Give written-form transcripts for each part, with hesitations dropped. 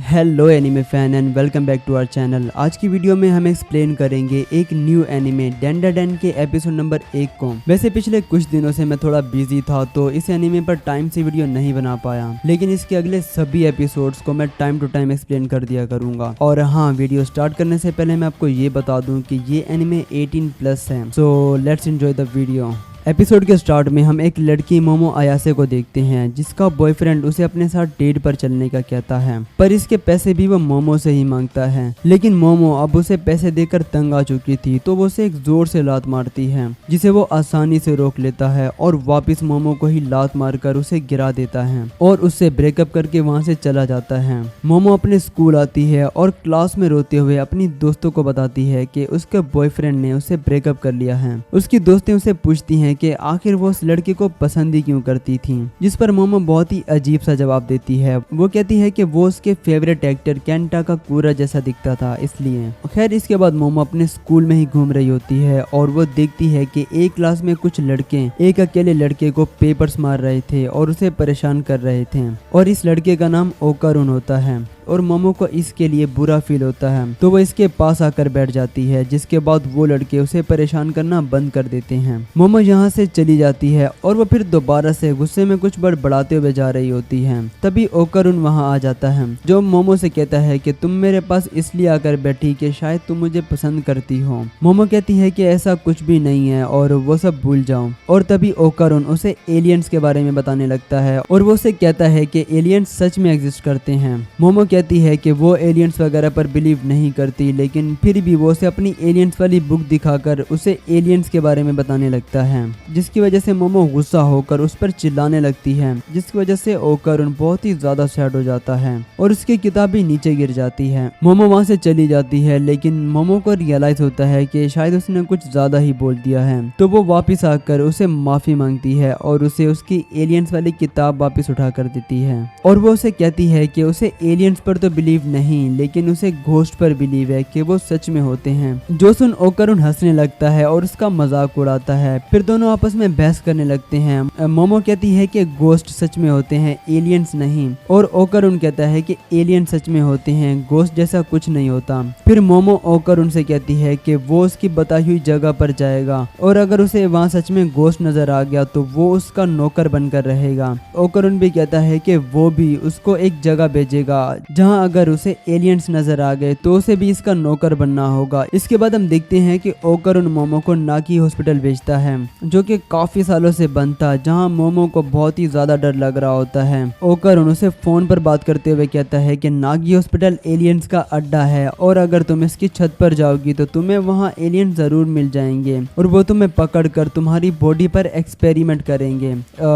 Hello anime fan and welcome back to our channel. आज की video में हम एक्सप्लेन करेंगे एक न्यू एनिमे डेंडाडेन के एपिसोड नंबर 1 को। वैसे पिछले कुछ दिनों से मैं थोड़ा बिजी था तो इस एनिमे पर टाइम से वीडियो नहीं बना पाया, लेकिन इसके अगले सभी एपिसोड्स को मैं टाइम टू टाइम एक्सप्लेन कर दिया करूंगा। और हाँ, वीडियो स्टार्ट करने से पहले मैं आपको ये बता दूं कि ये एनिमे 18+ है, so let's enjoy the video. Episode के स्टार्ट में हम एक लड़की मोमो अयासे को देखते हैं जिसका बॉयफ्रेंड उसे अपने साथ डेट पर चलने का कहता है, पर इसके पैसे भी वो मोमो से ही मांगता है। लेकिन मोमो अब उसे पैसे देकर तंग आ चुकी थी तो वो उसे एक जोर से लात मारती है जिसे वो आसानी से रोक लेता है और वापस मोमो को ही लात मारकर उसे गिरा देता है और उससे ब्रेकअप करके वहाँ से चला जाता है। मोमो अपने स्कूल आती है और क्लास में रोते हुए अपनी दोस्तों को बताती है कि उसके बॉयफ्रेंड ने उसे ब्रेकअप कर लिया है। उसकी दोस्तें उसे पूछती हैं कि आखिर वो उस लड़के को पसंद ही क्यों करती थी, जिस पर मोमो बहुत ही अजीब सा जवाब देती है। वो कहती है कि वो उसके फेवरेट एक्टर केंटा का कूरा जैसा दिखता था इसलिए। खैर, इसके बाद मोमो अपने स्कूल में ही घूम रही होती है और वो देखती है कि एक क्लास में कुछ लड़के एक अकेले लड़के को पेपर्स मार रहे थे और उसे परेशान कर रहे थे और इस लड़के का नाम ओकारुन होता है और मोमो को इसके लिए बुरा फील होता है तो वो इसके पास आकर बैठ जाती है, जिसके बाद वो लड़के उसे परेशान करना बंद कर देते हैं। मोमो यहाँ से चली जाती है और वो फिर दोबारा से गुस्से में कुछ बड़बड़ाते हुए जा रही होती है। तभी ओकारुन वहाँ आ जाता है जो मोमो से कहता है कि तुम मेरे पास इसलिए आकर बैठी कि शायद तुम मुझे पसंद करती हो। मोमो कहती है कि ऐसा कुछ भी नहीं है और वो सब भूल जाओ। और तभी ओकारुन उसे एलियंस के बारे में बताने लगता है और वो उसे कहता है कि एलियंस सच में एग्जिस्ट करते हैं। मोमो कहती है कि वो एलियंस वगैरह पर बिलीव नहीं करती, लेकिन फिर भी वो उसे अपनी एलियंस वाली बुक दिखाकर उसे एलियंस के बारे में बताने लगता है, जिसकी वजह से मोमो गुस्सा होकर उस पर चिल्लाने लगती है, जिसकी वजह से ओकारुन बहुत ही ज्यादा सैड हो जाता है और उसकी किताब भी नीचे गिर जाती है। मोमो वहाँ से चली जाती है, लेकिन मोमो को रियलाइज होता है कि शायद उसने कुछ ज्यादा ही बोल दिया है, तो वो वापिस आकर उसे माफी मांगती है और उसे उसकी एलियंस वाली किताब वापिस उठा कर देती है। और वो उसे कहती है कि उसे एलियंस पर तो बिलीव नहीं, लेकिन उसे घोस्ट पर बिलीव है कि वो सच में होते हैं। जो सुन ओकारुन हंसने लगता है और उसका मजाक उड़ाता है। फिर दोनों आपस में बहस करने लगते हैं। मोमो कहती है कि घोस्ट सच में होते हैं, एलियंस नहीं, और ओकारुन कहता है कि एलियन सच में होते हैं, घोस्ट जैसा कुछ नहीं होता। फिर मोमो ओकारुन से कहती है कि वो उसकी बताई हुई जगह पर जाएगा और अगर उसे वहाँ सच में घोस्ट नजर आ गया तो वो उसका नौकर बनकर रहेगा। ओकारुन भी कहता है कि वो भी उसको एक जगह भेजेगा जहाँ अगर उसे एलियंस नजर आ गए तो उसे भी इसका नौकर बनना होगा। इसके बाद हम देखते हैं कि ओकारुन मोमो को नागी हॉस्पिटल भेजता है जो कि काफी सालों से बंद था, जहां मोमो को बहुत ही ज्यादा डर लग रहा होता है। ओकारुन उसे फोन पर बात करते हुए कहता है कि नागी हॉस्पिटल एलियंस का अड्डा है और अगर तुम इसकी छत पर जाओगी तो तुम्हें वहां एलियंस जरूर मिल जाएंगे और वो तुम्हें पकड़कर तुम्हारी बॉडी पर एक्सपेरिमेंट करेंगे।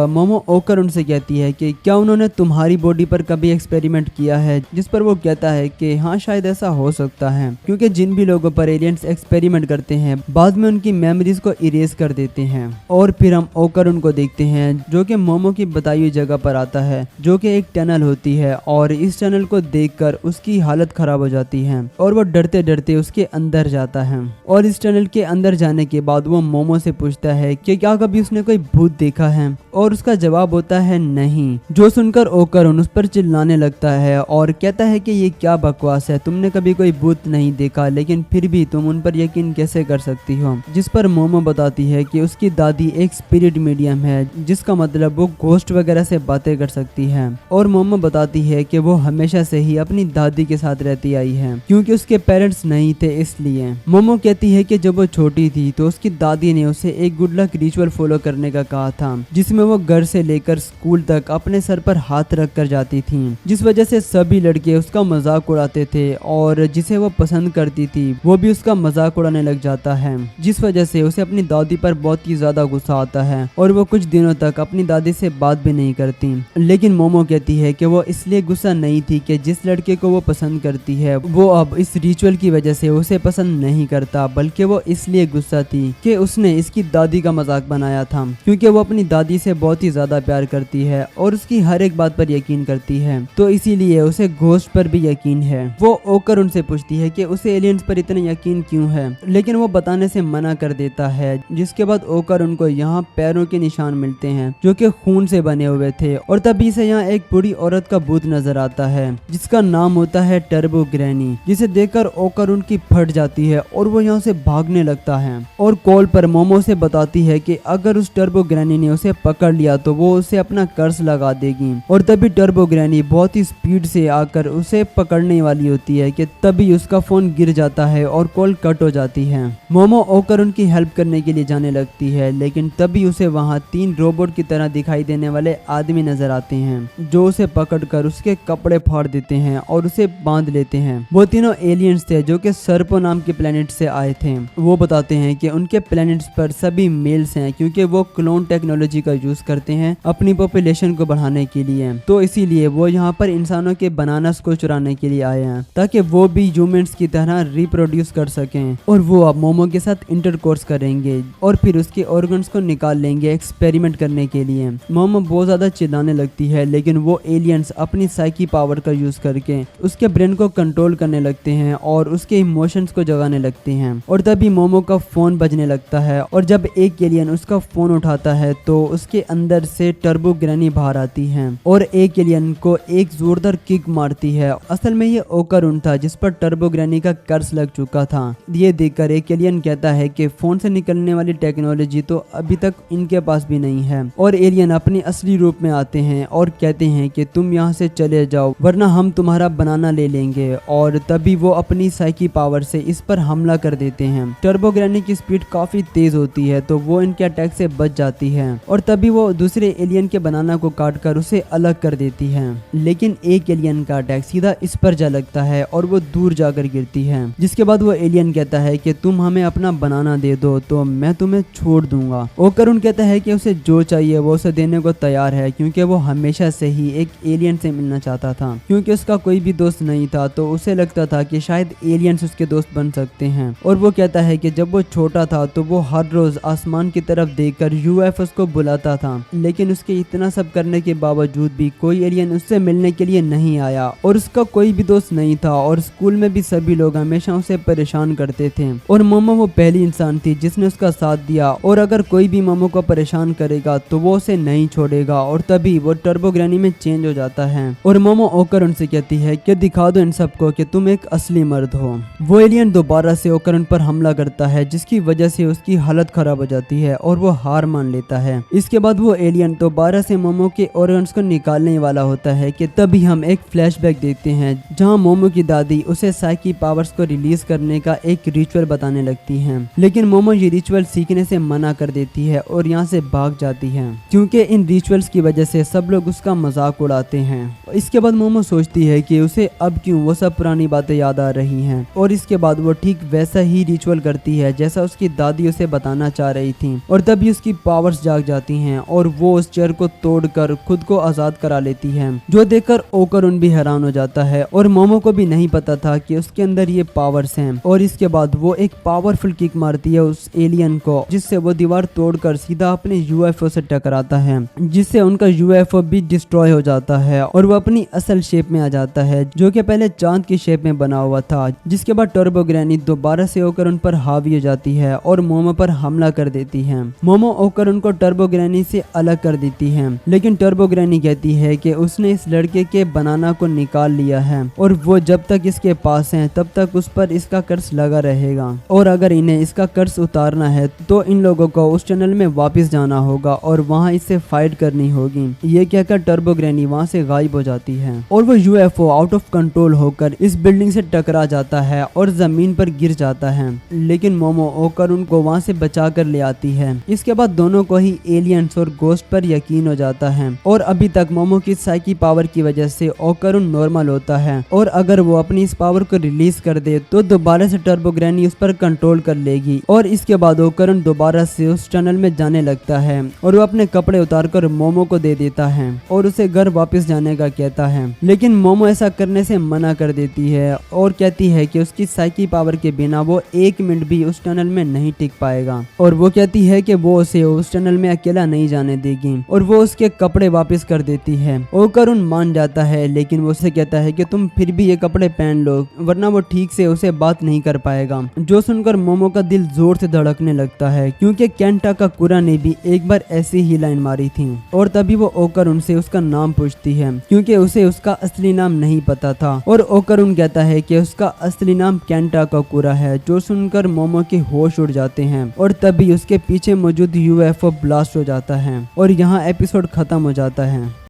मोमो ओकारुन से कहती है कि क्या उन्होंने तुम्हारी बॉडी पर कभी एक्सपेरिमेंट किया है, जिस पर वो कहता है कि हाँ, शायद ऐसा हो सकता है, क्योंकि जिन भी लोगों पर एलियंस एक्सपेरिमेंट करते हैं बाद में उनकी मेमोरीज को इरेज कर देते हैं। और फिर हम ओकारुन को देखते हैं जो कि मोमो की बताई हुई जगह पर आता है जो कि एक टनल होती है और इस टनल को देखकर उसकी हालत खराब हो जाती है और वो डरते डरते उसके अंदर जाता है। और इस टनल के अंदर जाने के बाद वो मोमो से पूछता है कि क्या कभी उसने कोई भूत देखा है और उसका जवाब होता है नहीं। जो सुनकर ओकारुन उस पर चिल्लाने लगता है और कहता है कि ये क्या बकवास है, तुमने कभी कोई भूत नहीं देखा लेकिन फिर भी तुम उन पर यकीन कैसे कर सकती हो। जिस पर मोमो बताती है कि उसकी दादी एक स्पिरिट मीडियम है, जिसका मतलब वो घोस्ट वगैरह से बातें कर सकती है। और मोमो बताती है कि वो हमेशा से ही अपनी दादी के साथ रहती आई है क्योंकि उसके पेरेंट्स नहीं थे इसलिए। मोमो कहती है कि जब वो छोटी थी तो उसकी दादी ने उसे एक गुड लक रिचुअल फॉलो करने का कहा था, जिसमें वो घर से लेकर स्कूल तक अपने सर पर हाथ रख कर जाती थी, जिस वजह से सभी लड़के उसका मजाक उड़ाते थे और जिसे वो पसंद करती थी वो भी उसका मजाक उड़ाने लग जाता है, जिस वजह से उसे अपनी दादी पर बहुत ही ज्यादा गुस्सा आता है और वो कुछ दिनों तक अपनी दादी से बात भी नहीं करती। लेकिन मोमो कहती है कि वो इसलिए गुस्सा नहीं थी कि जिस लड़के को वो पसंद करती है वो अब इस रिचुअल की वजह से उसे पसंद नहीं करता, बल्कि वो इसलिए गुस्सा थी कि उसने इसकी दादी का मजाक बनाया था, क्योंकि वो अपनी दादी से बहुत ही ज्यादा प्यार करती है और उसकी हर एक बात पर यकीन करती है, तो इसीलिए उसे घोस्ट पर भी यकीन है। वो ओकर उनसे पूछती है कि उसे एलियंस पर इतना यकीन क्यों है, लेकिन वो बताने से मना कर देता है। जिसके बाद ओकर उनको यहाँ पैरों के निशान मिलते हैं जो कि खून से बने हुए थे, और तभी से यहाँ एक बूढ़ी औरत का भूत नजर आता है जिसका नाम होता है टर्बो ग्रैनी, जिसे देखकर ओकर उनकी फट जाती है और वो यहाँ से भागने लगता है और कॉल पर मोमो से बताती है कि अगर उस टर्बो ग्रैनी ने उसे पकड़ लिया तो वो उसे अपना कर्ज लगा देगी। और तभी टर्बो ग्रैनी बहुत ही स्पीड से आकर उसे पकड़ने वाली होती है कि तभी उसका फोन गिर जाता है और कॉल कट हो जाती है। मोमो ओकर उनकी हेल्प करने के लिए जाने लगती है, लेकिन तभी उसे वहाँ 3 रोबोट की तरह दिखाई देने वाले आदमी नजर आते हैं जो उसे पकड़कर उसके कपड़े फाड़ देते हैं और उसे बांध लेते हैं। वो तीनों एलियंस थे जो कि सर्पो नाम के प्लेनेट से आए थे। वो बताते हैं कि उनके प्लेनेट्स पर सभी मेल्स हैं क्योंकि वो क्लोन टेक्नोलॉजी का यूज करते हैं अपनी पॉपुलेशन को बढ़ाने के लिए, तो इसीलिए वो यहाँ पर इंसानों के बनानास को चुराने के लिए आए हैं ताकि वो भी ह्यूमंस की तरह रिप्रोड्यूस कर सकें। और वो अब मोमो के साथ इंटरकोर्स करेंगे और फिर उसके ऑर्गन्स को निकाल लेंगे एक्सपेरिमेंट करने के लिए। मोमो बहुत ज्यादा चिल्लाने लगती है, लेकिन वो एलियंस अपनी साइकी पावर का यूज करके उसके ब्रेन को कंट्रोल करने लगते हैं और उसके इमोशंस को जगाने लगते हैं। और तभी मोमो का फोन बजने लगता है और जब एक एलियन उसका फोन उठाता है तो उसके अंदर से टर्बो ग्रैनी बाहर आती है और एक एलियन को एक जोरदार किक मारती है। असल में ये ओकर था जिस पर टर्बो ग्रैनी का कर्ज लग चुका था। ये देखकर एक एलियन कहता है कि फोन से निकलने वाली टेक्नोलॉजी तो अभी तक इनके पास भी नहीं है, और एलियन अपने असली रूप में आते हैं और कहते हैं कि तुम यहाँ से चले जाओ वरना हम तुम्हारा बनाना ले लेंगे। और तभी वो अपनी साइकी पावर से इस पर हमला कर देते हैं। टर्बो ग्रैनी की स्पीड काफी तेज होती है तो वो इनके अटैक से बच जाती है और तभी वो दूसरे एलियन के बनाना को काट कर उसे अलग कर देती है। लेकिन एक एलियन का अटैक सीधा इस पर जा लगता है और वो दूर जाकर गिरती है। जिसके बाद वो एलियन कहता है कि तुम हमें अपना बनाना दे दो तो मैं तुम्हें छोड़ दूंगा। ओकरुन कहता है कि उसे जो चाहिए वो उसे देने को तैयार है क्योंकि वो हमेशा से ही एक एलियन से मिलना चाहता था। क्योंकि उसका कोई भी दोस्त नहीं था तो उसे लगता था कि शायद एलियंस उसके दोस्त बन सकते हैं। और वो कहता है कि जब वो छोटा था तो वो हर रोज आसमान की तरफ देखकर यूएफओ को बुलाता था, लेकिन उसके इतना सब करने के बावजूद भी कोई एलियन उससे मिलने के लिए नहीं आया और उसका कोई भी दोस्त नहीं था। और स्कूल में भी सभी लोग हमेशा उसे परेशान करते थे और मोमो वो पहली इंसान थी जिसने उसका साथ दिया, और अगर कोई भी मोमो को परेशान करेगा तो वो उसे नहीं छोड़ेगा। और तभी वो टर्बो ग्रैनी में चेंज हो जाता है और मोमो ओकर उनसे कहती है कि दिखा दो इन सबको कि तुम एक असली मर्द हो। वो एलियन दोबारा से ओकर उन पर हमला करता है जिसकी वजह से उसकी हालत खराब हो जाती है और वो हार मान लेता है। इसके बाद वो एलियन दोबारा से मोमो के ऑर्गन्स को निकालने वाला होता है कि तभी हम एक फ्लैशबैक देखते हैं जहां मोमो की दादी उसे साइकी पावर्स को रिलीज करने का एक रिचुअल बताने लगती है, लेकिन मोमो ये रिचुअल सीखने से मना कर देती है और यहाँ से भाग जाती है क्योंकि इन रिचुअल्स की वजह से सब लोग उसका मजाक उड़ाते हैं। इसके बाद मोमो सोचती है कि उसे अब क्यों वो सब पुरानी बातें याद आ रही हैं, और इसके बाद वो ठीक वैसा ही रिचुअल करती है जैसा उसकी दादी उसे बताना चाह रही थी। और तभी उसकी पावर्स जाग जाती हैं और वो उस चेयर को तोड़कर खुद को आजाद करा लेती है, जो देखकर ओकरुन भी हैरान हो जाता है और मोमो को भी नहीं पता था कि उसके अंदर ये पावर्स हैं। और इसके बाद वो एक पावरफुल किक मारती है उस एलियन को, जिससे वो दीवार तोड़कर सीधा अपने यूएफओ से टकराता है, जिससे उनका यूएफओ भी डिस्ट्रॉय हो जाता है और वो अपनी असल शेप में आ जाता है जो कि पहले चांद की शेप में बना हुआ था। जिसके बाद टर्बो ग्रैनी दोबारा से ओकरुन पर हावी हो जाती है और मोमो पर हमला कर देती है। मोमो ओकरुन को टर्बो ग्रैनी से अलग कर देती है, लेकिन टर्बो ग्रैनी कहती है कि उसने इस लड़के के बनाना को निकाल लिया है और वो जब तक इसके पास है तब तक उस पर इसका कर्ज लगा रहेगा, और अगर इन्हें इसका कर्ज उतारना है तो इन लोगों को उस टनल में वापस जाना होगा और वहाँ इससे फाइट करनी होगी। ये कहकर टर्बो ग्रैनी वहाँ से गायब हो जाती है और वो यूएफओ आउट ऑफ कंट्रोल होकर इस बिल्डिंग से टकरा जाता है और जमीन पर गिर जाता है, लेकिन मोमो ओकरुन को वहाँ से बचा कर ले आती है। इसके बाद दोनों को ही एलियंस और गोस्ट पर यकीन हो जाता है और अभी तक मोमो की साइकी पावर की वजह से ओकरुन नॉर्मल होता है, और अगर वो अपनी इस पावर को रिलीज कर दे तो दोबारा से टर्बो ग्रैनी उस पर कंट्रोल कर लेगी। और इसके बाद ओकरुन दोबारा से उस टनल में जाने लगता है और वो अपने कपड़े उतारकर मोमो को दे देता है और उसे घर वापस जाने का कहता है, लेकिन मोमो ऐसा करने से मना कर देती है और कहती है कि उसकी साइकी पावर के बिना वो 1 मिनट भी उस टनल में नहीं टिक पाएगा, और वो कहती है कि वो उसे उस टनल में अकेला नहीं जाने देगी और वो उसके कपड़े वापस कर देती है। ओकरुन मान जाता है, लेकिन वो उसे कहता है कि तुम फिर भी ये कपड़े पहन लो वरना वो ठीक से उसे बात नहीं कर पाएगा। जो सुनकर मोमो का दिल जोर से धड़कने लगता है क्योंकि केंटा काकुरा ने भी एक बार ऐसी ही लाइन मारी थी। और तभी वो ओकर उनसे उसका नाम पूछती है क्योंकि उसे उसका असली नाम नहीं पता था। और ओकरुन कहता है कि उसका असली नाम केंटा काकुरा है। जो सुनकर मोमो के होश उड़ जाते हैं और तभी उसके पीछे मौजूद यूएफओ ब्लास्ट हो जाता है और यहाँ एपिसोड खत्म हो जाता है।